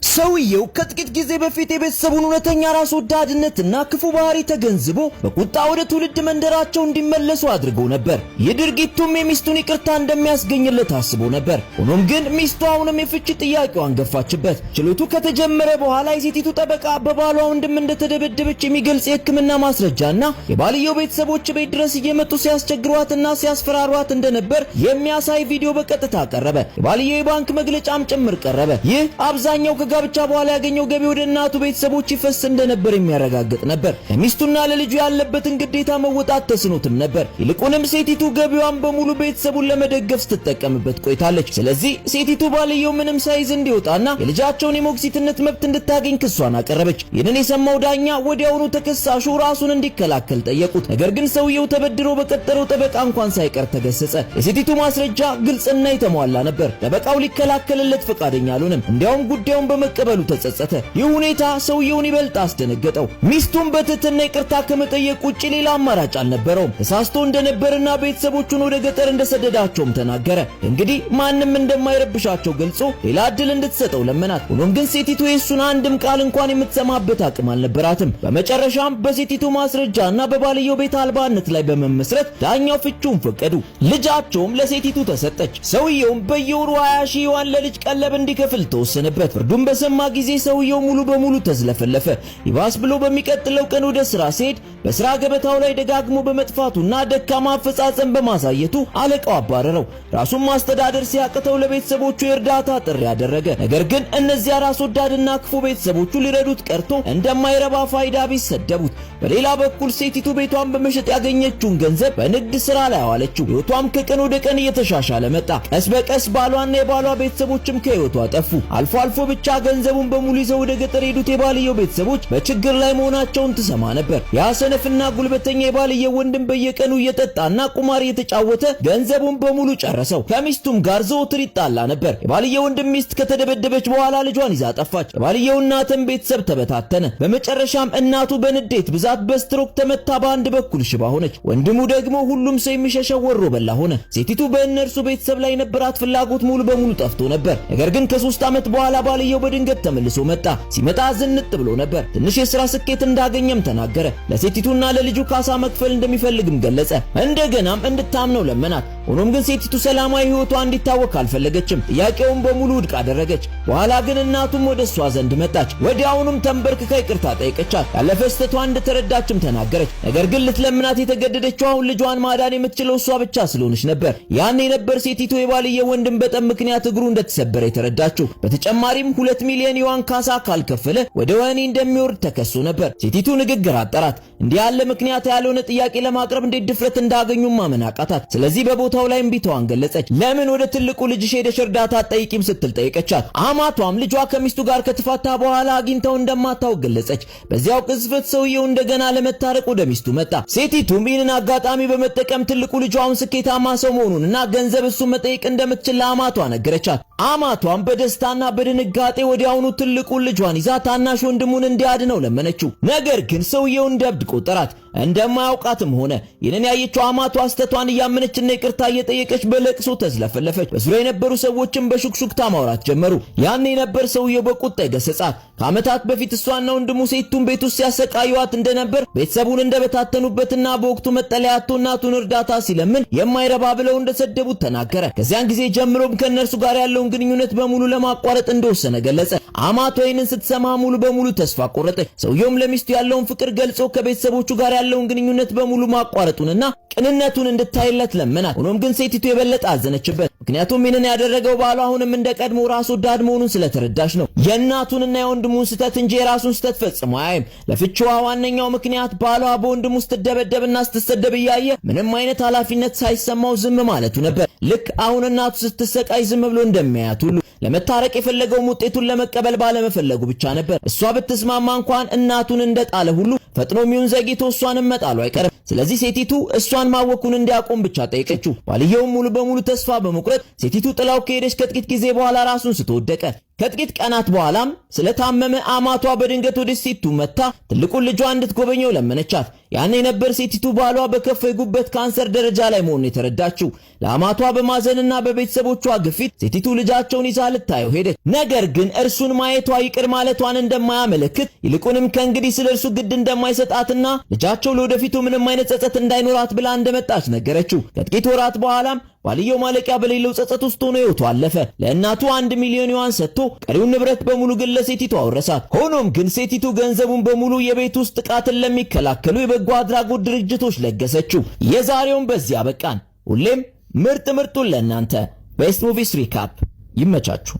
ሰውየው ከጥቂት ጊዜ በፊት የቤተሰቡን እውነተኛ ራስ ወዳድነትና ክፉ ባህሪ ተገንዝቦ በቁጣ ወደ ትውልድ መንደራቸው እንዲመለሱ አድርገው ነበር። የድርጊቱም የሚስቱን ይቅርታ እንደሚያስገኝለት አስቦ ነበር። ሆኖም ግን ሚስቱ አሁንም የፍቺ ጥያቄዋን ገፋችበት። ችሎቱ ከተጀመረ በኋላ የሴቲቱ ጠበቃ በባሏ ወንድም እንደተደበደበች የሚገልጽ የሕክምና ማስረጃና የባልየው ቤተሰቦች ቤት ድረስ እየመጡ ሲያስቸግሯትና ሲያስፈራሯት እንደነበር የሚያሳይ ቪዲዮ በቀጥታ ቀረበ። የባልየው የባንክ መግለጫም ጭምር ቀረበ። ይህ አብዛኛው ከጋብቻ በኋላ ያገኘው ገቢ ወደ እናቱ ቤተሰቦች ይፈስ እንደነበር የሚያረጋግጥ ነበር። ለሚስቱና ለልጁ ያለበትን ግዴታ መወጣት ተስኖትም ነበር። ይልቁንም ሴቲቱ ገቢዋን በሙሉ ቤተሰቡን ለመደገፍ ስትጠቀምበት ቆይታለች። ስለዚህ ሴቲቱ ባልየው ምንም ሳይዝ እንዲወጣና የልጃቸውን የሞግዚትነት መብት እንድታገኝ ክሷን አቀረበች። ይህንን የሰማው ዳኛ ወዲያውኑ ተከሳሹ ራሱን እንዲከላከል ጠየቁት። ነገር ግን ሰውየው ተበድሮ በቀጠረው ጠበቃ እንኳን ሳይቀር ተገሰጸ። የሴቲቱ ማስረጃ ግልጽና የተሟላ ነበር። ጠበቃው ሊከላከልለት ፈቃደኛ አልሆነም። እንዲያውም ጉዳዩን በመቀበሉ ተጸጸተ። ይህ ሁኔታ ሰውየውን ይበልጥ አስደነገጠው። ሚስቱን በትህትና ይቅርታ ከመጠየቅ ውጪ ሌላ አማራጭ አልነበረውም። ተሳስቶ እንደነበርና ቤተሰቦቹን ወደ ገጠር እንደሰደዳቸውም ተናገረ። እንግዲህ ማንም እንደማይረብሻቸው ገልጾ ሌላ እድል እንድትሰጠው ለመናት። ሆኖም ግን ሴቲቱ የሱን አንድም ቃል እንኳን የምትሰማበት አቅም አልነበራትም። በመጨረሻም በሴቲቱ ማስረጃና በባልየው ቤት አልባነት ላይ በመመስረት ዳኛው ፍቹን ፈቀዱ። ልጃቸውም ለሴቲቱ ተሰጠች። ሰውየውም በየወሩ 20 ሺህ ዩዋን ለልጅ ቀለብ እንዲከፍል ተወሰነበት። ፍርዱን በሰማ ጊዜ ሰውየው ሙሉ በሙሉ ተዝለፈለፈ። ይባስ ብሎ በሚቀጥለው ቀን ወደ ስራ ሲሄድ በስራ ገበታው ላይ ደጋግሞ በመጥፋቱና ደካማ አፈጻጸም በማሳየቱ አለቃው አባረረው። ራሱን ማስተዳደር ሲያቅተው ለቤተሰቦቹ የእርዳታ ጥሪ ያደረገ። ነገር ግን እነዚያ ራስ ወዳድና ክፉ ቤተሰቦቹ ሊረዱት ቀርቶ እንደማይረባ ፋይዳ ቢስ ሰደቡት። በሌላ በኩል ሴቲቱ ቤቷን በመሸጥ ያገኘችውን ገንዘብ በንግድ ስራ ላይ አዋለችው። ህይወቷም ከቀን ወደ ቀን እየተሻሻለ መጣ። ቀስ በቀስ ባሏና የባሏ ቤተሰቦችም ከህይወቷ ጠፉ። አልፎ አልፎ ብቻ ገንዘቡን በሙሉ ይዘው ወደ ገጠር ሄዱት የባልየው ቤተሰቦች በችግር ላይ መሆናቸውን ትሰማ ነበር። ያ ሰነፍና ጉልበተኛ የባልየው ወንድም በየቀኑ እየጠጣና ቁማር እየተጫወተ ገንዘቡን በሙሉ ጨረሰው። ከሚስቱም ጋር ዘወትር ይጣላ ነበር። የባልየው ወንድም ሚስት ከተደበደበች በኋላ ልጇን ይዛ ጠፋች። የባልየው እናትም ቤተሰብ ተበታተነ። በመጨረሻም እናቱ በንዴት ብዛት በስትሮክ ተመታ በአንድ በኩል ሽባ ሆነች። ወንድሙ ደግሞ ሁሉም ሰው የሚሸሸው ወሮ በላ ሆነ። ሴቲቱ በእነርሱ ቤተሰብ ላይ የነበራት ፍላጎት ሙሉ በሙሉ ጠፍቶ ነበር። ነገር ግን ከ3 ዓመት በኋላ ባልየው በድንገት ተመልሶ መጣ። ሲመጣ ዝንጥ ብሎ ነበር። ትንሽ የሥራ ስኬት እንዳገኘም ተናገረ። ለሴቲቱና ለልጁ ካሳ መክፈል እንደሚፈልግም ገለጸ። እንደገናም እንድታምነው ለመናት። ሆኖም ግን ሴቲቱ ሰላማዊ ሕይወቷ እንዲታወቅ አልፈለገችም። ጥያቄውን በሙሉ ውድቅ አደረገች። በኋላ ግን እናቱም ወደሷ ዘንድ መጣች። ወዲያውኑም ተንበርክካ ይቅርታ ጠየቀቻት። ያለፈ ስህተቷን እንደተረዳችም ተናገረች። ነገር ግን ልትለምናት የተገደደችው አሁን ልጇን ማዳን የምትችለው እሷ ብቻ ስለሆነች ነበር። ያኔ ነበር ሴቲቱ የባልየው ወንድም በጠም ምክንያት እግሩ እንደተሰበረ የተረዳችው። በተጨማሪም 2 ሚሊዮን ዩዋን ካሳ ካልከፈለ ወደ ወህኒ እንደሚወርድ ተከሶ ነበር። ሴቲቱ ንግግር አጠራት። እንዲህ ያለ ምክንያት ያልሆነ ጥያቄ ለማቅረብ እንዴት ድፍረት እንዳገኙ ማመን አቃታት። ስለዚህ በቦታው ላይ እምቢታዋን ገለጸች። ለምን ወደ ትልቁ ልጅሽ ሄደሽ እርዳታ አትጠይቂም ስትል ጠየቀቻት። አማቷም ልጇ ከሚስቱ ጋር ከተፋታ በኋላ አግኝተው እንደማታውቅ ገለጸች። በዚያው ቅጽበት ሰውየው እንደገና ለመታረቅ ወደ ሚስቱ መጣ። ሴቲቱም ይህንን አጋጣሚ በመጠቀም ትልቁ ልጇን ስኬታማ ሰው መሆኑንና ገንዘብ እሱ መጠየቅ እንደምትችል ለአማቷ ነገረቻት። አማቷም በደስታና በድንጋጤ ወዲያውኑ ትልቁን ልጇን ይዛ ታናሽ ወንድሙን እንዲያድነው ለመነችው። ነገር ግን ሰውየው እንደብድ ቆጠራት። እንደማያውቃትም ሆነ። ይህንን ያየችው አማቷ ስተቷን እያመነችና ይቅርታ እየጠየቀች በለቅሶ ተዝለፈለፈች። በዙሪያ የነበሩ ሰዎችም በሹክሹክታ ማውራት ጀመሩ። ያኔ ነበር ሰውየው በቁጣ ይገሰጻት። ከዓመታት በፊት እሷና ወንድሙ ሴቱን ቤት ውስጥ ሲያሰቃዩዋት እንደነበር፣ ቤተሰቡን እንደበታተኑበትና በወቅቱ መጠለያ አጥቶ እናቱን እርዳታ ሲለምን የማይረባ ብለው እንደሰደቡት ተናገረ። ከዚያን ጊዜ ጀምሮም ከእነርሱ ጋር ያለውን ግንኙነት በሙሉ ለማቋረጥ እንደወሰነ ገለጸ። አማቷ ይህንን ስትሰማ ሙሉ በሙሉ ተስፋ ቆረጠች። ሰውየውም ለሚስቱ ያለውን ፍቅር ገልጾ ከቤተሰቦቹ ጋር ያለውን ግንኙነት በሙሉ ማቋረጡንና ቅንነቱን እንድታይለት ለመናት። ሆኖም ግን ሴቲቱ የበለጠ አዘነችበት። ምክንያቱም ይህንን ያደረገው ባሏ አሁንም እንደቀድሞ ራስ ወዳድ መሆኑን ስለተረዳች ነው። የእናቱንና የወንድሙን ስተት እንጂ የራሱን ስተት ፈጽሞ አያይም። ለፍቺዋ ዋነኛው ምክንያት ባሏ በወንድሙ ስትደበደብና ስትሰደብ እያየ ምንም አይነት ኃላፊነት ሳይሰማው ዝም ማለቱ ነበር። ልክ አሁን እናቱ ስትሰቃይ ዝም ብሎ እንደሚያያት ሁሉ ለመታረቅ የፈለገውም ውጤቱን ለመቀበል ባለመፈለጉ ብቻ ነበር። እሷ ብትስማማ እንኳን እናቱን እንደጣለ ሁሉ ፈጥኖም ይሁን ዘግይቶ እሷንም መጣሉ አይቀርም። ስለዚህ ሴቲቱ እሷን ማወኩን እንዲያቆም ብቻ ጠየቀችው። ባልየውም ሙሉ በሙሉ ተስፋ በመቁረጥ ሴቲቱ ጥላው ከሄደች ከጥቂት ጊዜ በኋላ ራሱን ስተወደቀ። ከጥቂት ቀናት በኋላም ስለታመመ አማቷ በድንገት ወደ ሴቲቱ መጣ ትልቁን ልጇ እንድትጎበኘው ለመነቻት። ያኔ ነበር ሴቲቱ ባሏ በከፋ የጉበት ካንሰር ደረጃ ላይ መሆኑን የተረዳችው። ለአማቷ በማዘንና በቤተሰቦቿ ግፊት ሴቲቱ ልጃቸውን ይዛ ልታየው ሄደች። ነገር ግን እርሱን ማየቷ ይቅር ማለቷን እንደማያመለክት ይልቁንም ከእንግዲህ ስለ እርሱ ግድ እንደማይሰጣትና ልጃቸው ለወደፊቱ ምንም አይነት ጸጸት እንዳይኖራት ብላ እንደመጣች ነገረችው። ከጥቂት ወራት በኋላም ባልየው ማለቂያ በሌለው ጸጸት ውስጥ ሆኖ ሕይወቱ አለፈ። ለእናቱ 1 ሚሊዮን ዩዋን ሰጥቶ ቀሪውን ንብረት በሙሉ ግን ለሴቲቱ አወረሳት። ሆኖም ግን ሴቲቱ ገንዘቡን በሙሉ የቤት ውስጥ ጥቃትን ለሚከላከሉ የበጎ አድራጎት ድርጅቶች ለገሰችው። የዛሬውን በዚያ በቃን። ሁሌም ምርጥ ምርጡን ለእናንተ ቤስት ሙቪስ ሪካፕ። ይመቻችሁ።